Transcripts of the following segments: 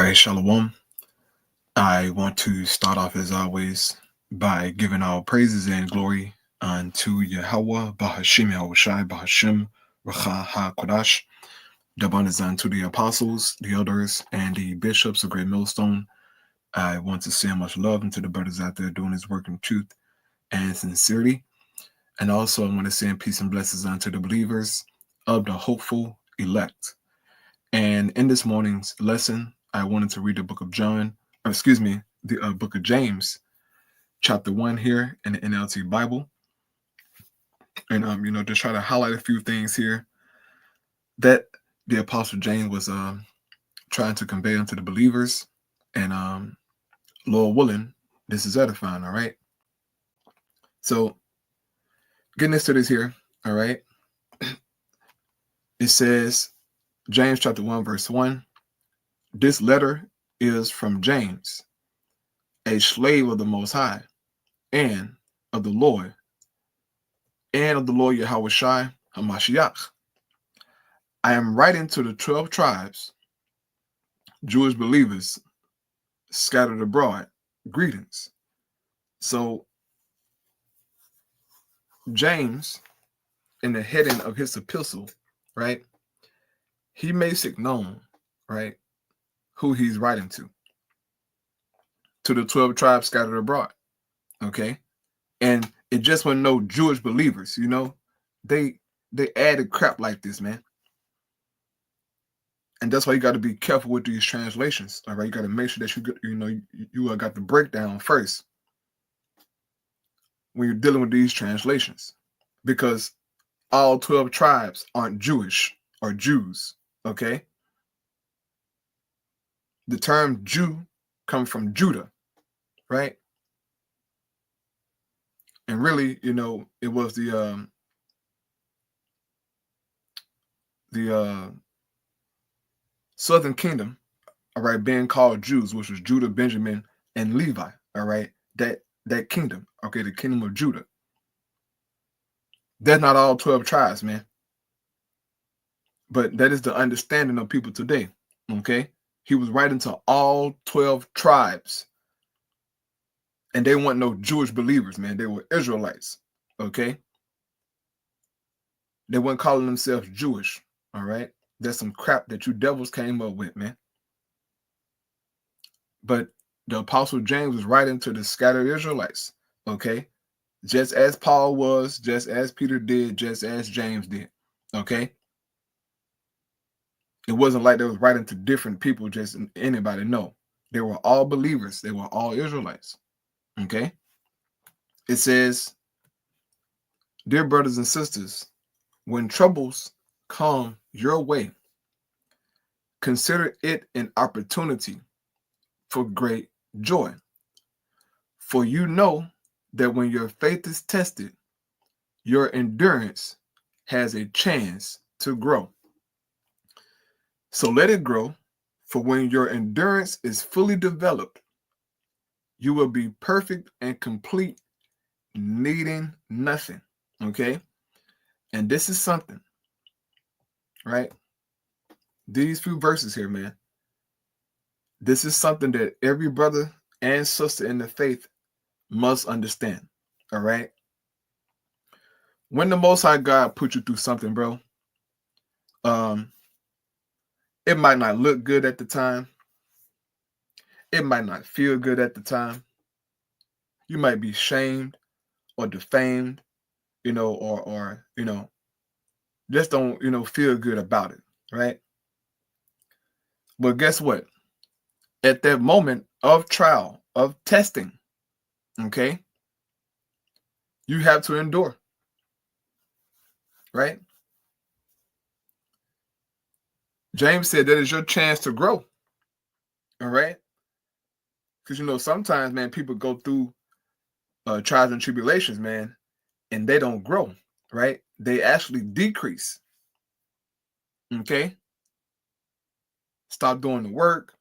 right, Shalom. I want to start off as always by giving all praises and glory unto Yahweh, Bahashim Yahushai, Bahashim Racha HaKodash. Double is unto the apostles, the elders, and the bishops of Great Millstone. I want to send much love into the brothers out there doing his work in truth and sincerity. And also I want to send peace and blessings unto the believers of the hopeful elect. And in this morning's lesson, I wanted to read the book of the book of James, chapter 1 here in the NLT Bible. And, just try to highlight a few things here that the Apostle James was trying to convey unto the believers. And Lord willing, this is edifying, all right? So, getting into this here, all right? It says, James chapter 1, verse 1, this letter is from James, a slave of the Most High, and of the Lord Yahushai HaMashiach. I am writing to the 12 tribes, Jewish believers scattered abroad. Greetings. So, James, in the heading of his epistle, right, he makes it known, right, who he's writing to the 12 tribes scattered abroad, okay? And it just wasn't no Jewish believers, they added crap like this, man. And that's why you got to be careful with these translations, all right? You got to make sure that you got the breakdown first when you're dealing with these translations, because all 12 tribes aren't Jewish or Jews, okay? The term Jew comes from Judah, right? And really, it was the southern kingdom, all right, being called Jews, which was Judah, Benjamin, and Levi, all right? That kingdom, okay, the kingdom of Judah. That's not all 12 tribes, man. But that is the understanding of people today, okay? He was writing to all 12 tribes. And they weren't no Jewish believers, man. They were Israelites, okay? They weren't calling themselves Jewish, all right? That's some crap that you devils came up with, man. But the Apostle James was writing to the scattered Israelites, okay? Just as Paul was, just as Peter did, just as James did, okay? It wasn't like they was writing to different people, just anybody. No, they were all believers. They were all Israelites, okay? It says, dear brothers and sisters, when troubles come your way, consider it an opportunity for great joy. For you know that when your faith is tested, your endurance has a chance to grow. So let it grow, for when your endurance is fully developed, you will be perfect and complete, needing nothing, okay? And this is something, right? These few verses here, man, this is something that every brother and sister in the faith must understand, all right? When the Most High God put you through something, bro, it might not look good at the time. It might not feel good at the time. You might be shamed or defamed, or just don't, feel good about it, right? But guess what? At that moment of trial, of testing, okay, you have to endure, right? James said that is your chance to grow, all right? Because, sometimes, man, people go through trials and tribulations, man, and they don't grow, right? They actually decrease, okay? Stop doing the work.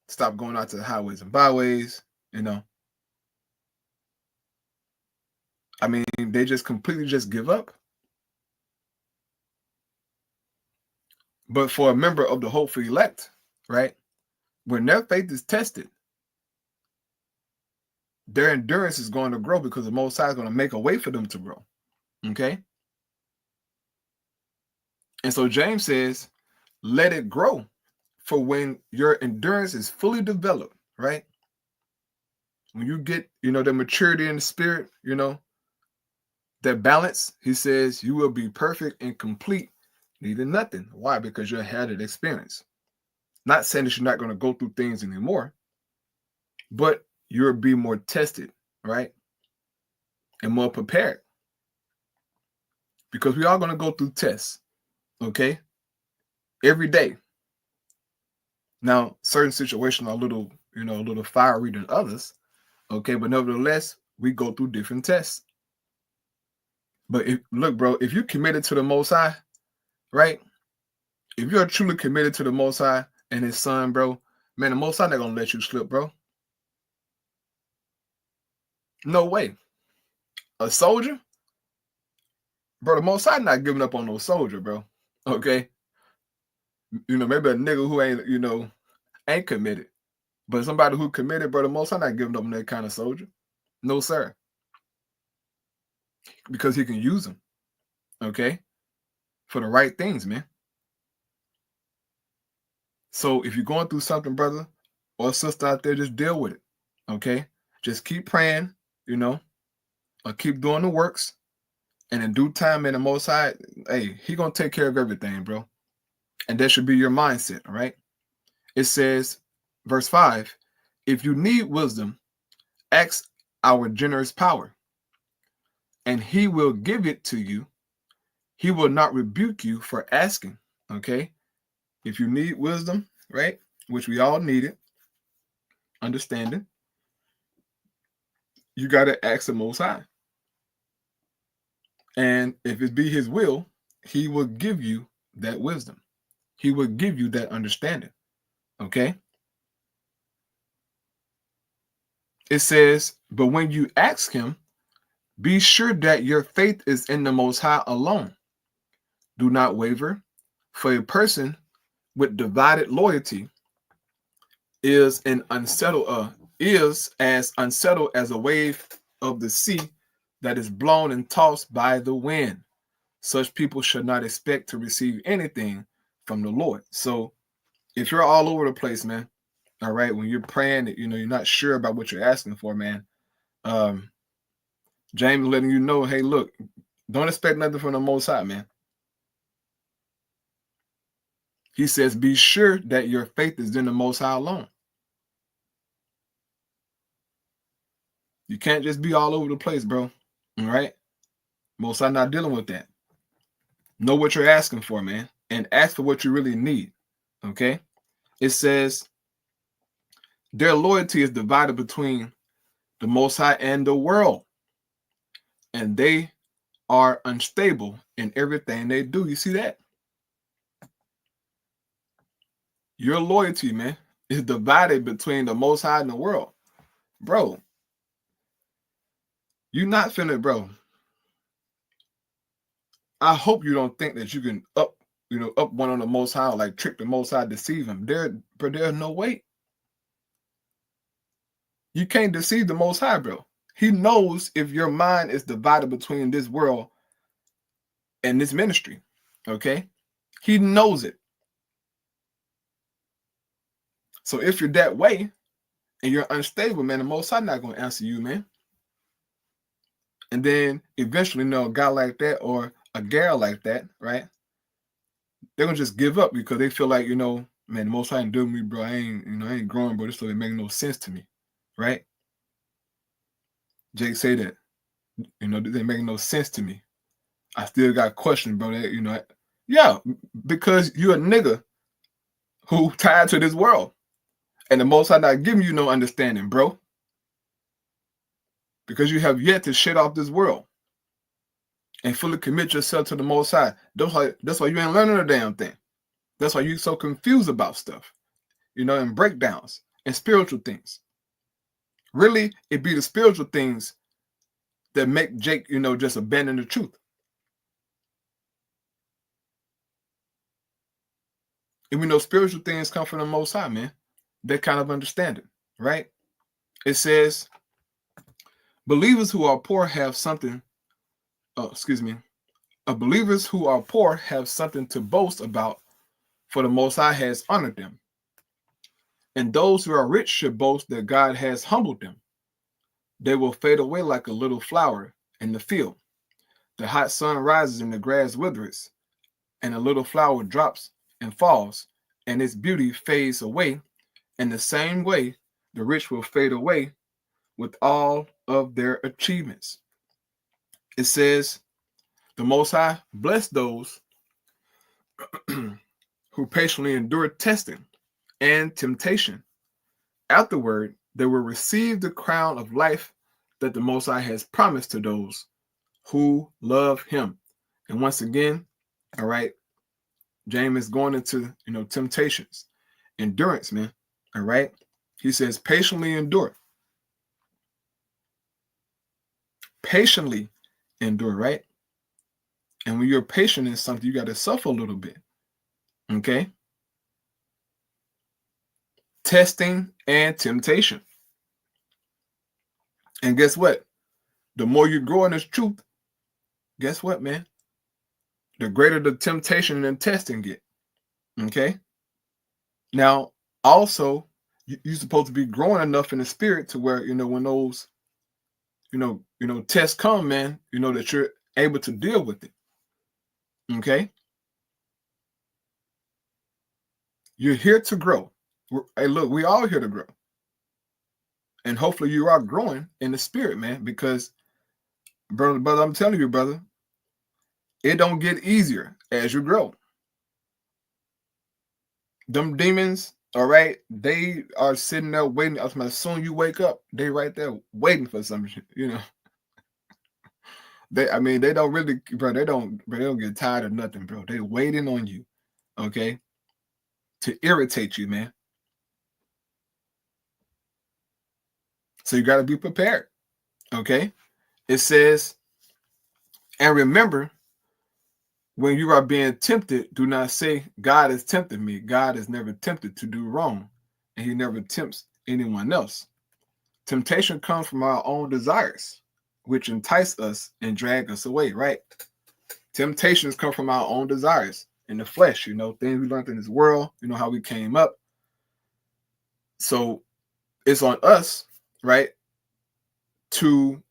Stop going out to the highways and byways, I mean, they just completely just give up. But for a member of the hopeful elect, right, when their faith is tested, their endurance is going to grow because the Most High is going to make a way for them to grow. Okay? And so James says, let it grow for when your endurance is fully developed, right? When you get, the maturity in the spirit, that balance, he says, you will be perfect and complete, needing nothing. Why? Because you had that experience. Not saying that you're not going to go through things anymore, but you'll be more tested, right? And more prepared. Because we are going to go through tests, okay? Every day. Now, certain situations are a little fiery than others, okay? But nevertheless, we go through different tests. But look, bro, if you're committed to the Most High, right? If you're truly committed to the Most High and His Son, bro, man, the Most High not gonna let you slip, bro. No way. A soldier, bro, the Most High not giving up on no soldier, bro. Okay, maybe a nigga who ain't committed, but somebody who committed, bro, the Most High not giving up on that kind of soldier. No, sir. Because He can use them, okay, for the right things, man. So if you're going through something, brother or sister out there, just deal with it, okay? Just keep praying, or keep doing the works, and in due time, in the Most High, hey, He gonna take care of everything, bro. And that should be your mindset, all right? It says, verse 5, if you need wisdom, ask our generous power, and He will give it to you. He will not rebuke you for asking, okay? If you need wisdom, right, which we all need it, understanding, you got to ask the Most High. And if it be His will, He will give you that wisdom. He will give you that understanding, okay? It says, but when you ask Him, be sure that your faith is in the Most High alone. Do not waver, for a person with divided loyalty is as unsettled as a wave of the sea that is blown and tossed by the wind. Such people should not expect to receive anything from the Lord. So if you're all over the place, man, all right, when you're praying, you're not sure about what you're asking for, man, James letting you know, hey, look, don't expect nothing from the Most High, man. He says, be sure that your faith is in the Most High alone. You can't just be all over the place, bro. All right? Most High not dealing with that. Know what you're asking for, man, and ask for what you really need. Okay? It says, their loyalty is divided between the Most High and the world, and they are unstable in everything they do. You see that? Your loyalty, man, is divided between the Most High and the world. Bro, you not finna, bro. I hope you don't think that you can up one on the Most High, like trick the Most High, deceive Him. There's no way. You can't deceive the Most High, bro. He knows if your mind is divided between this world and this ministry. Okay? He knows it. So if you're that way and you're unstable, man, the Most High not going to answer you, man. And then eventually, a guy like that or a girl like that, right? They're going to just give up because they feel like, man, the Most High ain't doing me, bro. I ain't growing, bro. This doesn't make no sense to me, right? Jake say that, this ain't making no sense to me. I still got questions, bro. That, yeah, because you're a nigga who tied to this world. And the Most High not giving you no understanding, bro. Because you have yet to shut off this world and fully commit yourself to the Most High. That's why you ain't learning a damn thing. That's why you so confused about stuff, and breakdowns and spiritual things. Really, it be the spiritual things that make Jake, just abandon the truth. And we know spiritual things come from the Most High, man. that kind of understanding, right? It says, believers who are poor have something, believers who are poor have something to boast about, for the Most High has honored them. And those who are rich should boast that God has humbled them. They will fade away like a little flower in the field. The hot sun rises and the grass withers, and a little flower drops and falls, and its beauty fades away. In the same way, the rich will fade away with all of their achievements. It says, the Most High bless those who patiently endure testing and temptation. Afterward, they will receive the crown of life that the Most High has promised to those who love him. And once again, all right, James is going into, temptations, endurance, man. All right. He says, patiently endure. Patiently endure, right? And when you're patient in something, you got to suffer a little bit. Okay. Testing and temptation. And guess what? The more you grow in this truth, guess what, man? The greater the temptation and testing get. Okay. Now, also, you're supposed to be growing enough in the spirit to where, when those, tests come, man, that you're able to deal with it. Okay. You're here to grow. Hey, look, we all here to grow. And hopefully you are growing in the spirit, man, because brother, I'm telling you, brother, it don't get easier as you grow. Them demons, all right, they are sitting there waiting. As soon as you wake up, they right there waiting for some shit, They don't really, bro, they don't get tired of nothing, bro. They waiting on you, okay, to irritate you, man. So you got to be prepared, okay? It says, and remember, when you are being tempted, do not say, God is tempting me. God is never tempted to do wrong, and he never tempts anyone else. Temptation comes from our own desires, which entice us and drag us away, right? Temptations come from our own desires in the flesh, things we learned in this world, how we came up. So it's on us, right, to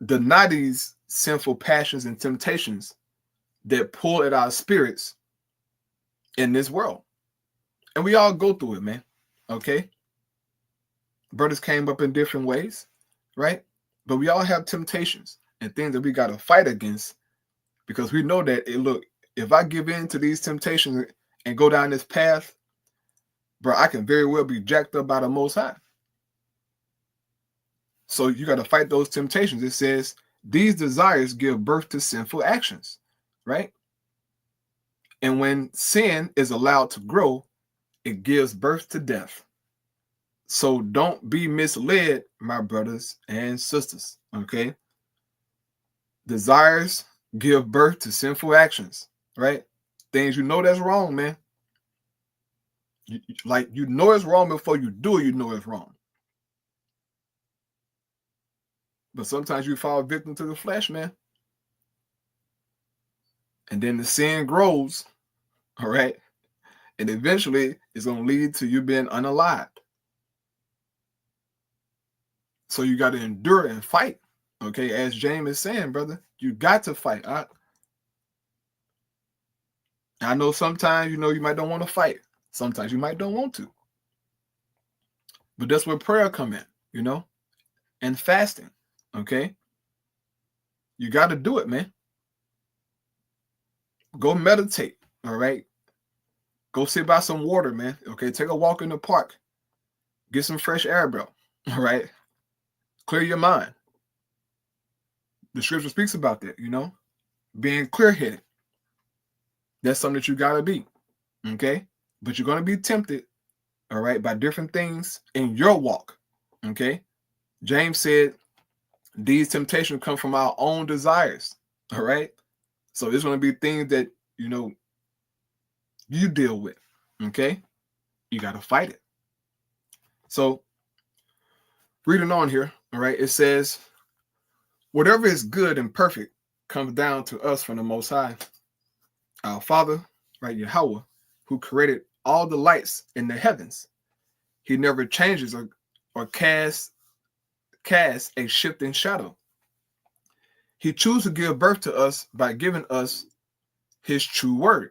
deny these sinful passions and temptations that pull at our spirits in this world. And we all go through it, man. Okay. Brothers came up in different ways, right? But we all have temptations and things that we got to fight against, because we know that, look, if I give in to these temptations and go down this path, bro, I can very well be jacked up by the Most High. So you got to fight those temptations. It says, these desires give birth to sinful actions, right? And when sin is allowed to grow, it gives birth to death. So don't be misled, my brothers and sisters, okay? Desires give birth to sinful actions, right? Things that's wrong, man. You know it's wrong before you do it, it's wrong. But sometimes you fall victim to the flesh, man. And then the sin grows, all right? And eventually it's going to lead to you being unalived. So you got to endure and fight, okay? As James is saying, brother, you got to fight. I know sometimes, you might don't want to fight. Sometimes you might don't want to. But that's where prayer come in, and fasting, okay? You got to do it, man. Go meditate, all right? Go sit by some water, man, okay? Take a walk in the park. Get some fresh air, bro, all right? Clear your mind. The scripture speaks about that, being clear-headed. That's something that you got to be, okay? But you're going to be tempted, all right, by different things in your walk, okay? James said, these temptations come from our own desires, all right? So it's going to be things that, you deal with, okay? You got to fight it. So reading on here, all right, it says, whatever is good and perfect comes down to us from the Most High, our Father, right, Yahweh, who created all the lights in the heavens. He never changes or casts a shifting shadow. He chooses to give birth to us by giving us his true word.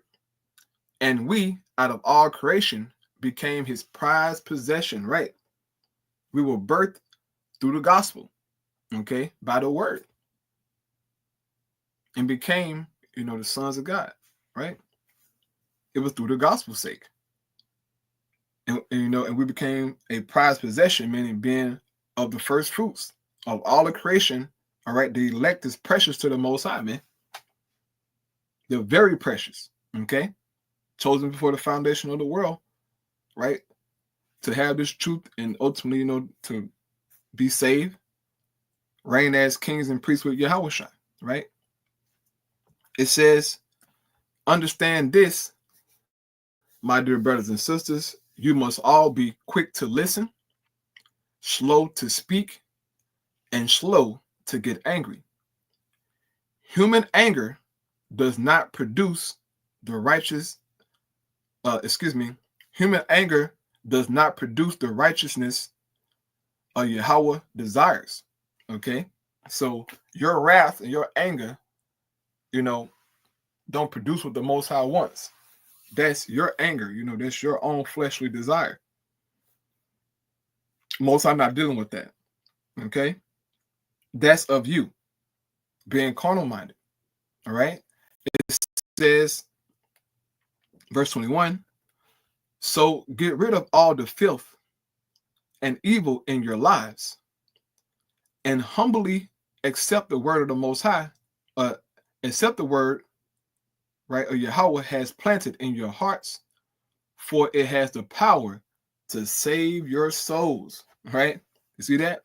And we, out of all creation, became his prized possession, right? We were birthed through the gospel, okay, by the word, and became, the sons of God, right? It was through the gospel's sake. And we became a prized possession, meaning being of the first fruits of all the creation. All right, the elect is precious to the Most High, man. They're very precious, okay? Chosen before the foundation of the world, right? To have this truth and ultimately, to be saved, reign as kings and priests with Yahweh, right? It says, understand this, my dear brothers and sisters, you must all be quick to listen, slow to speak, and slow to get angry. Human anger does not produce the righteous, human anger does not produce the righteousness Yahweh desires. Okay, so your wrath and your anger, don't produce what the Most High wants. That's your anger. That's your own fleshly desire. Most High not dealing with that. Okay, that's of you being carnal minded. All right. It says, verse 21. So get rid of all the filth and evil in your lives, and humbly accept the word of the Most High, accept the word, right, or Yahweh has planted in your hearts, for it has the power to save your souls, right? You see that?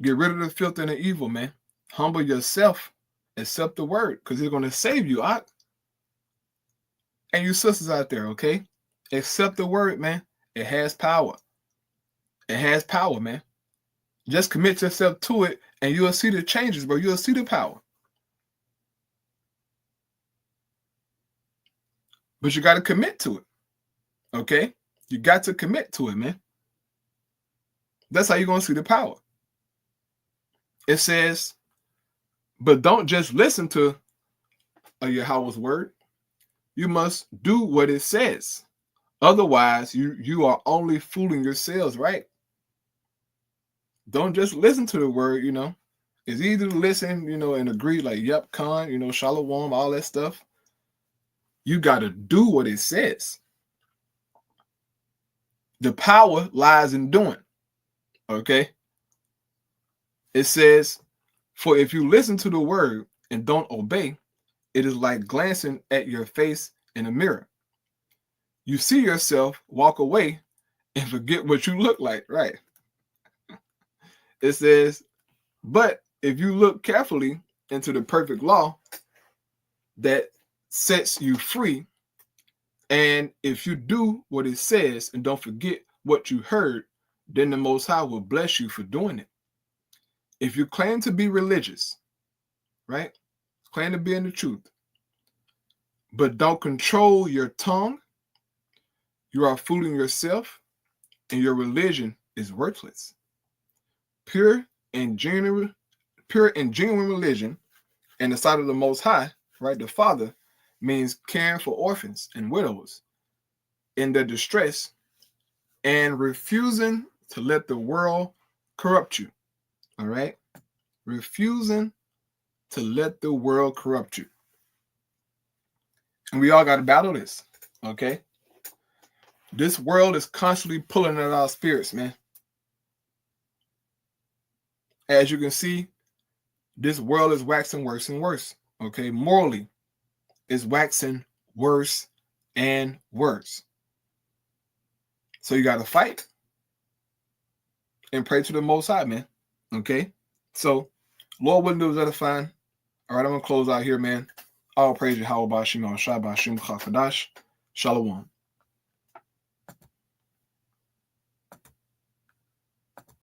Get rid of the filth and the evil, man. Humble yourself, accept the word, because it's going to save you. And you sisters out there, okay? Accept the word, man. It has power. It has power, man. Just commit yourself to it, and you'll see the changes, bro. You'll see the power. But you got to commit to it, okay? You got to commit to it, man. That's how you're going to see the power. It says, but don't just listen to Yahweh's word. You must do what it says. Otherwise, you are only fooling yourselves, right? Don't just listen to the word, It's easy to listen, and agree like, yep, Khan, Shalom, all that stuff. You got to do what it says. The power lies in doing, okay? It says, for if you listen to the word and don't obey, it is like glancing at your face in a mirror. You see yourself, walk away, and forget what you look like, right? It says, but if you look carefully into the perfect law that sets you free, and if you do what it says and don't forget what you heard, then the Most High will bless you for doing it. If you claim to be religious, right? Claim to be in the truth, but don't control your tongue, you are fooling yourself, and your religion is worthless. Pure and genuine religion in the sight of the Most High, right, the Father, means caring for orphans and widows in their distress and refusing to let the world corrupt you. All right? Refusing to let the world corrupt you. And we all got to battle this, okay? This world is constantly pulling at our spirits, man. As you can see, this world is waxing worse and worse, okay? Morally, it's waxing worse and worse. So you got to fight and pray to the Most High, man, okay? So, Lord willing, do is edifying. All right, I'm going to close out here, man. All praise Yahweh Bashim Al Shai Bashim Chakadash. Shalom.